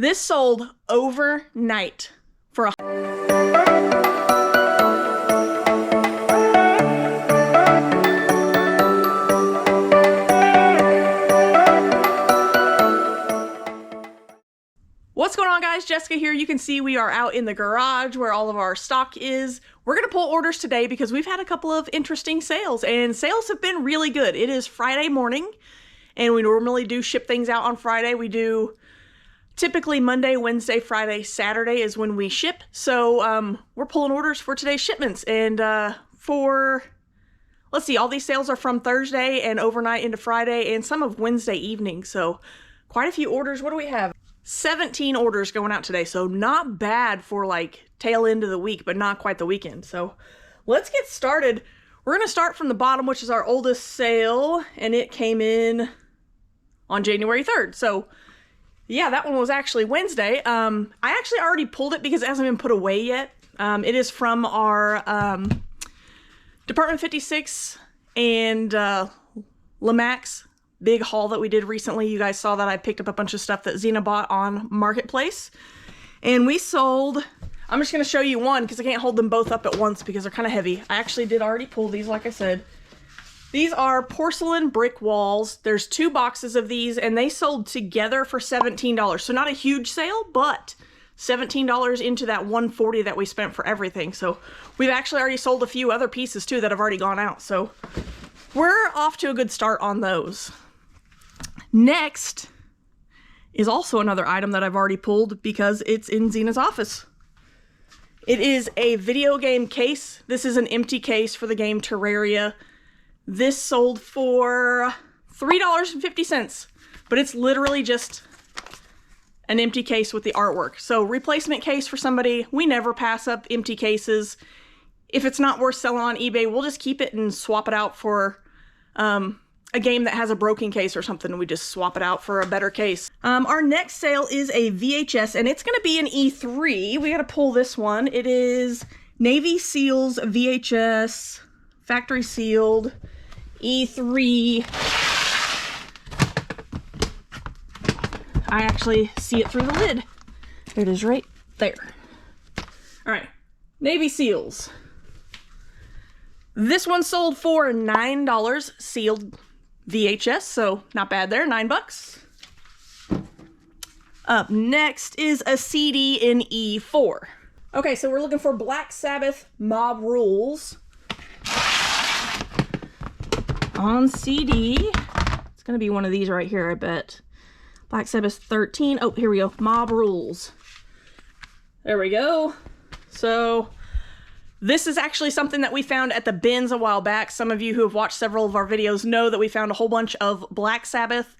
This sold overnight for a... What's going on, guys? Jessica here. You can see we are out in the garage where all of our stock is. We're going to pull orders today because we've had a couple of interesting sales, and sales have been really good. It is Friday morning, and we normally do ship things out on Friday. We do typically Monday, Wednesday, Friday, Saturday is when we ship. So we're pulling orders for today's shipments, and let's see, all these sales are from Thursday and overnight into Friday and some of Wednesday evening. So quite a few orders. What do we have? 17 orders going out today, so not bad for like tail end of the week, but not quite the weekend. So let's get started. We're going to start from the bottom, which is our oldest sale, and it came in on January 3rd. So yeah, that one was actually Wednesday. I actually already pulled it because it hasn't been put away yet. It is from our Department 56 and Lemax big haul that we did recently. You guys saw that I picked up a bunch of stuff that Zena bought on Marketplace. And we sold, I'm just going to show you one because I can't hold them both up at once because they're kind of heavy. I actually did already pull these, like I said. These are porcelain brick walls. There's 2 boxes of these, and they sold together for $17. So not a huge sale, but $17 into that $140 that we spent for everything. So we've actually already sold a few other pieces too that have already gone out. So we're off to a good start on those. Next is also another item that I've already pulled because it's in Zena's office. It is a video game case. This is an empty case for the game Terraria. This sold for $3.50, but it's literally just an empty case with the artwork. So replacement case for somebody. We never pass up empty cases. If it's not worth selling on eBay, we'll just keep it and swap it out for a game that has a broken case or something. We just swap it out for a better case. Our next sale is a VHS, and it's going to be an E3. We got to pull this one. It is Navy SEALs VHS, factory sealed, E3. I actually see it through the lid. There it is right there. All right, Navy SEALs. This one sold for $9, sealed VHS, so not bad there, $9. Up next is a CD in E4. Okay, so we're looking for Black Sabbath Mob Rules on CD. It's gonna be one of these right here, I bet. Black Sabbath 13. Oh, here we go. Mob Rules. There we go. So this is actually something that we found at the bins a while back. Some of you who have watched several of our videos know that we found a whole bunch of Black Sabbath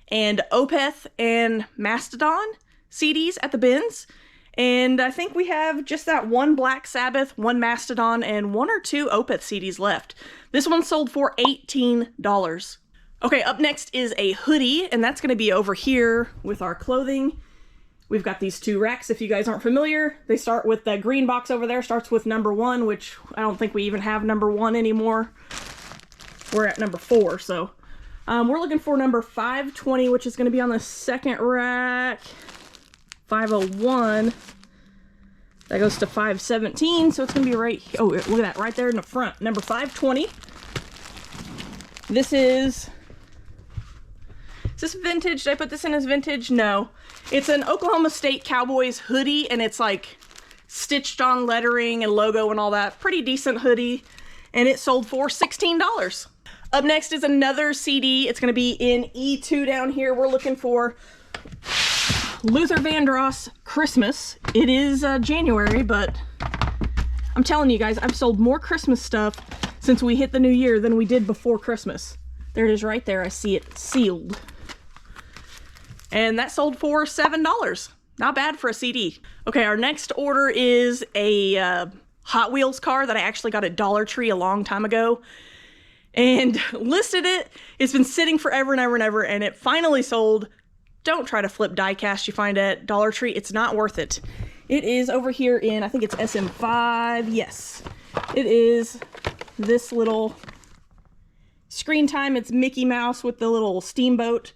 and Opeth and Mastodon CDs at the bins. And I think we have just that one Black Sabbath, one Mastodon, and 1 or 2 Opeth CDs left. This one sold for $18. Okay, up next is a hoodie, and that's going to be over here with our clothing. We've got these 2 racks. If you guys aren't familiar, they start with the green box over there, starts with number 1, which I don't think we even have number 1 anymore. We're at number 4, so we're looking for number 520, which is going to be on the second rack. 501. That goes to 517, so it's going to be right here. Oh, look at that, right there in the front. Number 520. This is this vintage? Did I put this in as vintage? No. It's an Oklahoma State Cowboys hoodie, and it's like stitched on lettering and logo and all that. Pretty decent hoodie, and it sold for $16. Up next is another CD. It's going to be in E2 down here. We're looking for Luther Vandross Christmas. It is January, but I'm telling you guys, I've sold more Christmas stuff since we hit the new year than we did before Christmas. There it is right there. I see it sealed. And that sold for $7. Not bad for a CD. Okay, our next order is a Hot Wheels car that I actually got at Dollar Tree a long time ago. And listed it. It's been sitting forever and ever and ever, and it finally sold. Don't try to flip die-cast you find at Dollar Tree. It's not worth it. It is over here in, I think it's SM5. Yes. It is this little Screen Time. It's Mickey Mouse with the little steamboat.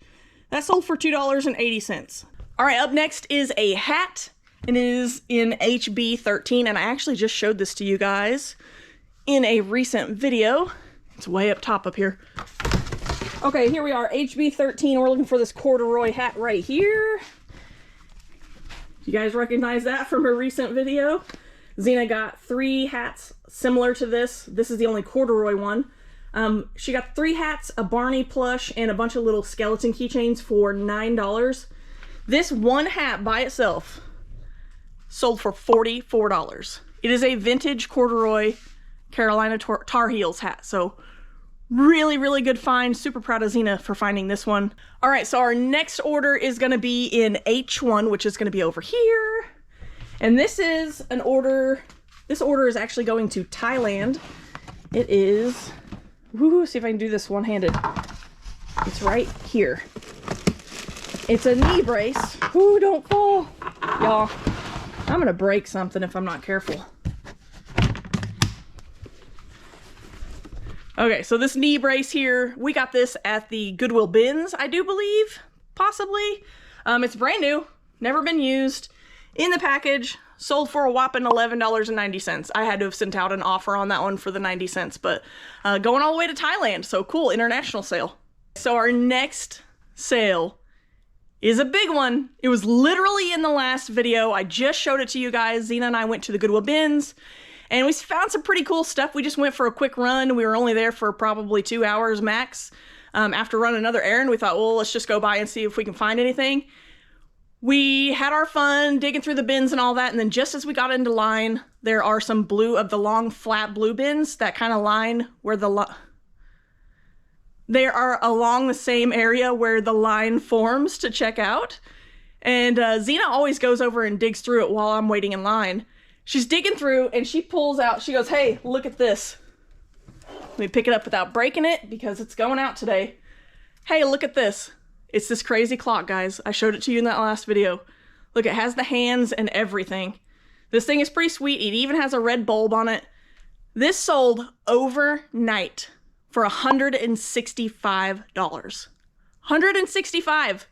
That sold for $2.80. All right, up next is a hat. It is in HB13, and I actually just showed this to you guys in a recent video. It's way up top up here. Okay, here we are, HB13. We're looking for this corduroy hat right here. You guys recognize that from a recent video? Zena got 3 hats similar to this. This is the only corduroy one. She got 3 hats, a Barney plush, and a bunch of little skeleton keychains for $9. This one hat by itself sold for $44. It is a vintage corduroy Carolina Tar Heels hat. So really, really good find. Super proud of Zena for finding this one. All right, so our next order is gonna be in H1, which is gonna be over here. And this is an order, this order is actually going to Thailand. It is, woo, see if I can do this one-handed. It's right here. It's a knee brace. Woo, don't fall. Y'all, I'm gonna break something if I'm not careful. Okay, so this knee brace here, we got this at the Goodwill bins, I do believe, possibly. It's brand new, never been used. In the package, sold for a whopping $11.90. I had to have sent out an offer on that one for the 90 cents, but going all the way to Thailand, so cool, international sale. So our next sale is a big one. It was literally in the last video. I just showed it to you guys. Zena and I went to the Goodwill bins, and we found some pretty cool stuff. We just went for a quick run. We were only there for probably 2 hours max. After running another errand, we thought, well, let's just go by and see if we can find anything. We had our fun digging through the bins and all that, and then just as we got into line, there are some blue of the long flat blue bins that kind of line where they are along the same area where the line forms to check out. And Zena always goes over and digs through it while I'm waiting in line. She's digging through and she pulls out, she goes, hey, look at this. Let me pick it up without breaking it because it's going out today. Hey, look at this. It's this crazy clock, guys. I showed it to you in that last video. Look, it has the hands and everything. This thing is pretty sweet. It even has a red bulb on it. This sold overnight for $165. $165.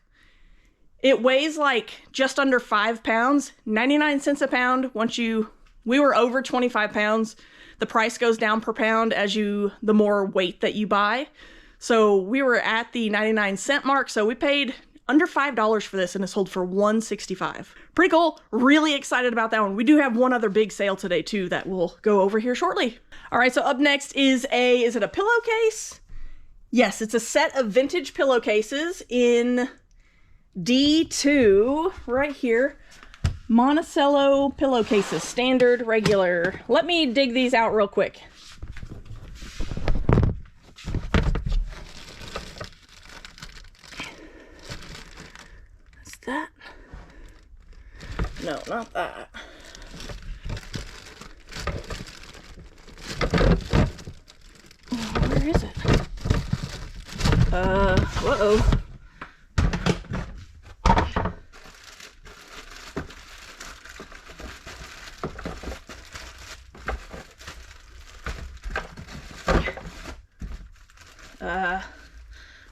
It weighs like just under 5 pounds, 99 cents a pound. We were over 25 pounds. The price goes down per pound as the more weight that you buy. So we were at the 99 cent mark, so we paid under $5 for this and it sold for $165. Pretty cool. Really excited about that one. We do have one other big sale today too that we'll go over here shortly. All right, so up next is it a pillowcase? Yes, it's a set of vintage pillowcases in D2 right here. Monticello pillowcases, standard, regular. Let me dig these out real quick. That? No, not that. Where is it? Uh-oh.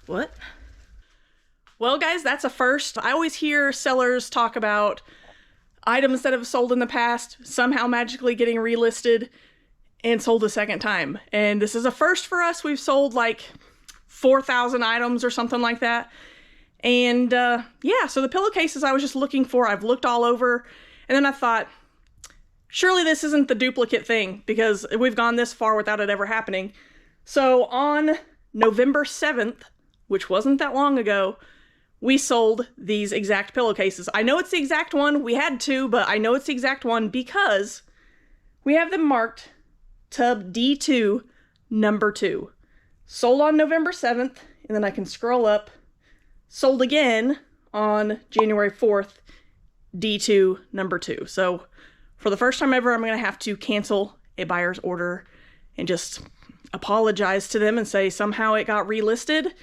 What? Well, guys, that's a first. I always hear sellers talk about items that have sold in the past somehow magically getting relisted and sold a second time. And this is a first for us. We've sold like 4,000 items or something like that. And yeah, so the pillowcases I was just looking for, I've looked all over. And then I thought, surely this isn't the duplicate thing because we've gone this far without it ever happening. So on November 7th, which wasn't that long ago, we sold these exact pillowcases. I know it's the exact one. We had 2, but I know it's the exact one because we have them marked tub D2 number 2. Sold on November 7th, and then I can scroll up. Sold again on January 4th, D2 number 2. So for the first time ever, I'm gonna have to cancel a buyer's order and just apologize to them and say somehow it got relisted.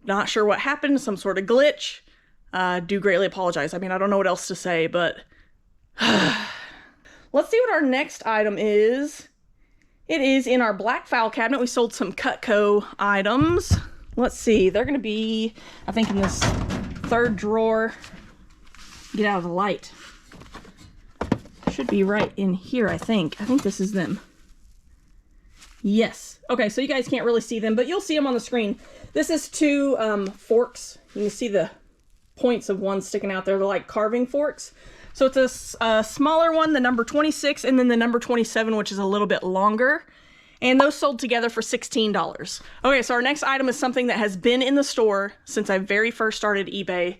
Not sure what happened, some sort of glitch. Do greatly apologize. I mean, I don't know what else to say, but let's see what our next item is. It is in our black file cabinet. We sold some Cutco items. Let's see, they're gonna be, I think, in this third drawer. get out of the light. Should be right in here, I think. I think this is them. Yes. Okay, so you guys can't really see them, but you'll see them on the screen. This is two forks. You can see the points of one sticking out there. They're like carving forks. So it's a smaller one, the number 26, and then the number 27, which is a little bit longer. And those sold together for $16. Okay, so our next item is something that has been in the store since I very first started eBay,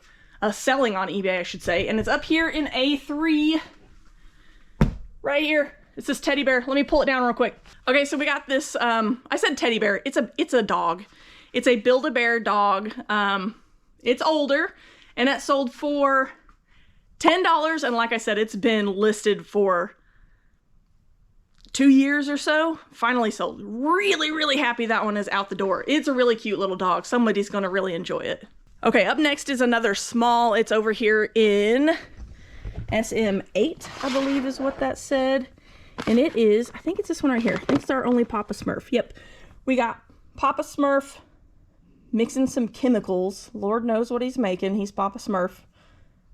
selling on eBay, I should say. And it's up here in A3, right here. It's this teddy bear. Let me pull it down real quick. Okay, so we got this, I said teddy bear. It's a dog. It's a Build-A-Bear dog. It's older, and it sold for $10. And like I said, it's been listed for 2 years or so. Finally sold. Really, really happy that one is out the door. It's a really cute little dog. Somebody's gonna really enjoy it. Okay, up next is another small. It's over here in SM8, I believe is what that said. And it is, I think it's this one right here. I think it's our only Papa Smurf. Yep. We got Papa Smurf mixing some chemicals. Lord knows what he's making. He's Papa Smurf.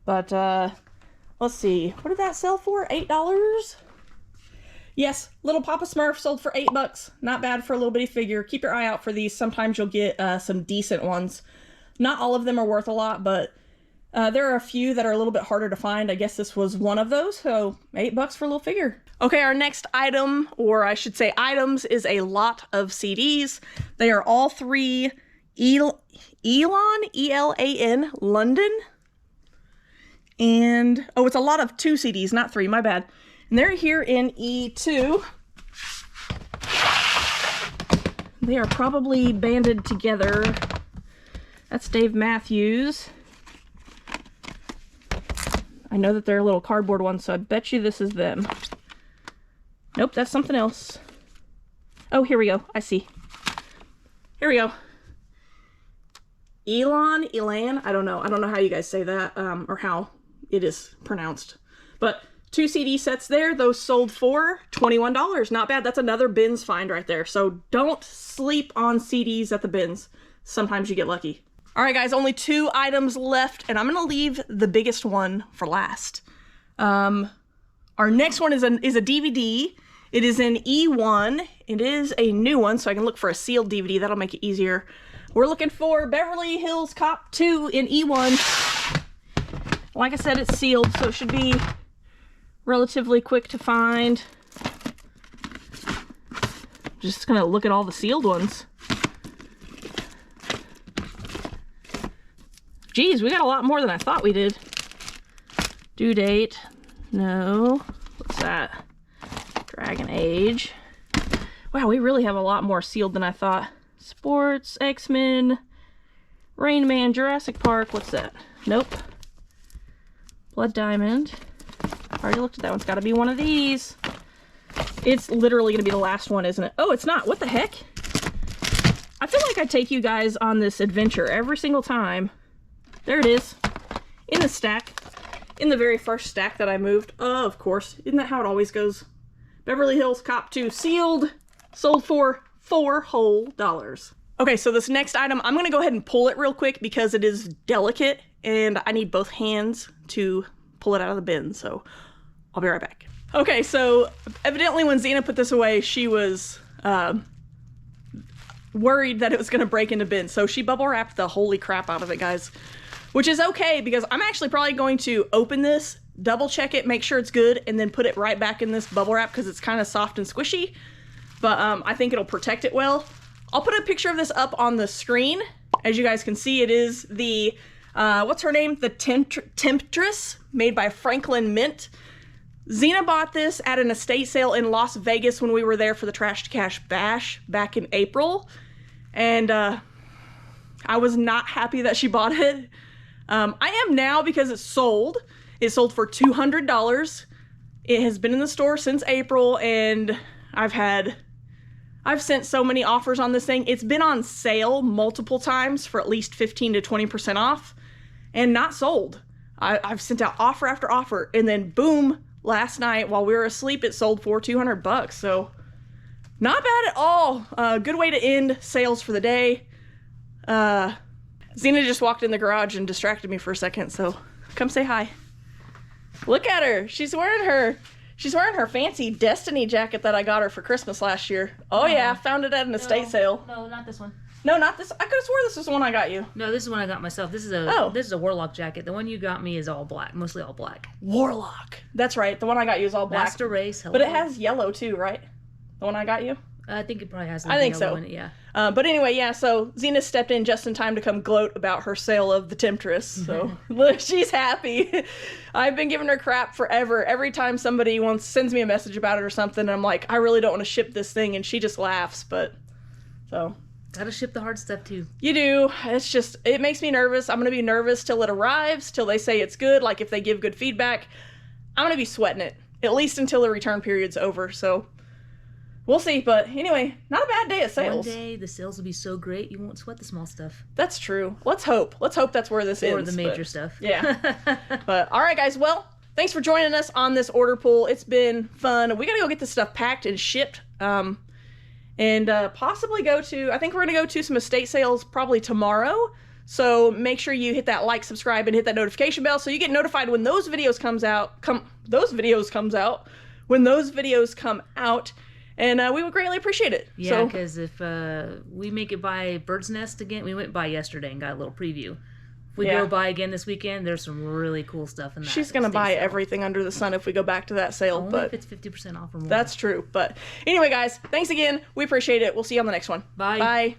But, let's see. What did that sell for? $8? Yes, little Papa Smurf sold for $8. Not bad for a little bitty figure. Keep your eye out for these. Sometimes you'll get some decent ones. Not all of them are worth a lot, but there are a few that are a little bit harder to find. I guess this was one of those, so $8 for a little figure. Okay, our next item, or I should say items, is a lot of CDs. They are all three Elan, E-L-A-N, London. And, oh, it's a lot of 2 CDs, not 3, my bad. And they're here in E2. They are probably banded together. That's Dave Matthews. I know that they're little cardboard ones, so I bet you this is them. Nope, that's something else. Oh, here we go. I see. Here we go. Elan, I don't know. I don't know how you guys say that, or how it is pronounced. But 2 CD sets there. Those sold for $21. Not bad. That's another bins find right there. So don't sleep on CDs at the bins. Sometimes you get lucky. All right, guys, only 2 items left, and I'm gonna leave the biggest one for last. Our next one is a DVD. It is an E1. It is a new one, so I can look for a sealed DVD. That'll make it easier. We're looking for Beverly Hills Cop 2 in E1. Like I said, it's sealed, so it should be relatively quick to find. Just gonna look at all the sealed ones. Geez, we got a lot more than I thought we did. Due date. No. What's that? Dragon Age. Wow, we really have a lot more sealed than I thought. Sports, X-Men, Rain Man, Jurassic Park. What's that? Nope. Blood Diamond. Already looked at that one. It's got to be one of these. It's literally going to be the last one, isn't it? Oh, it's not. What the heck? I feel like I take you guys on this adventure every single time. There it is. In the stack. In the very first stack that I moved. Oh, of course. Isn't that how it always goes? Beverly Hills Cop 2 sealed. Sold for $4 whole. Okay, so this next item, I'm going to go ahead and pull it real quick because it is delicate and I need both hands to pull it out of the bin, so I'll be right back. Okay, so evidently when Zena put this away, she was worried that it was going to break into bins, so she bubble wrapped the holy crap out of it, guys. Which is okay, because I'm actually probably going to open this, double check it, make sure it's good, and then put it right back in this bubble wrap because it's kind of soft and squishy. But I think it'll protect it well. I'll put a picture of this up on the screen. As you guys can see, it is the, what's her name? The Temptress, made by Franklin Mint. Zena bought this at an estate sale in Las Vegas when we were there for the Trash to Cash Bash back in April. And I was not happy that she bought it. I am now because it's sold. It sold for $200. It has been in the store since April, and I've sent so many offers on this thing. It's been on sale multiple times for at least 15 to 20% off and not sold. I've sent out offer after offer, and then boom, last night while we were asleep, it sold for $200. So not bad at all. Good way to end sales for the day. Zena just walked in the garage and distracted me for a second, so come say hi. Look at her. She's wearing her fancy Destiny jacket that I got her for Christmas last year. Oh yeah, found it at an estate sale. No, not this one. No, not this. I could have swore this was the one I got you. No, this is one I got myself. This is a Warlock jacket. The one you got me is all black, mostly all black. Warlock. That's right. The one I got you is all black. Master race. Hello. But it has yellow too, right? The one I got you? I think it probably has. I think so. In it, yeah. But anyway, yeah. So Zena stepped in just in time to come gloat about her sale of the Temptress. So she's happy. I've been giving her crap forever. Every time somebody sends me a message about it or something, I'm like, I really don't want to ship this thing, and she just laughs. But so. Gotta ship the hard stuff too. You do. It's just, it makes me nervous. I'm gonna be nervous till it arrives, till they say it's good. Like if they give good feedback, I'm gonna be sweating it at least until the return period's over. So we'll see. But anyway, not a bad day at sales. One day the sales will be so great you won't sweat the small stuff. That's true. Let's hope. Let's hope that's where this ends. Or the major stuff. Yeah. But all right, guys. Well, thanks for joining us on this order pool. It's been fun. We gotta go get this stuff packed and shipped. And possibly go to, I think we're going to go to some estate sales probably tomorrow. So make sure you hit that like, subscribe, and hit that notification bell so you get notified when those videos comes out. When those videos come out. And we would greatly appreciate it. Yeah, because if we make it by Bird's Nest again, we went by yesterday and got a little preview. If we go by again this weekend, there's some really cool stuff in that. She's going to buy everything under the sun if we go back to that sale. Only but if it's 50% off or more. That's true. But anyway, guys, thanks again. We appreciate it. We'll see you on the next one. Bye. Bye.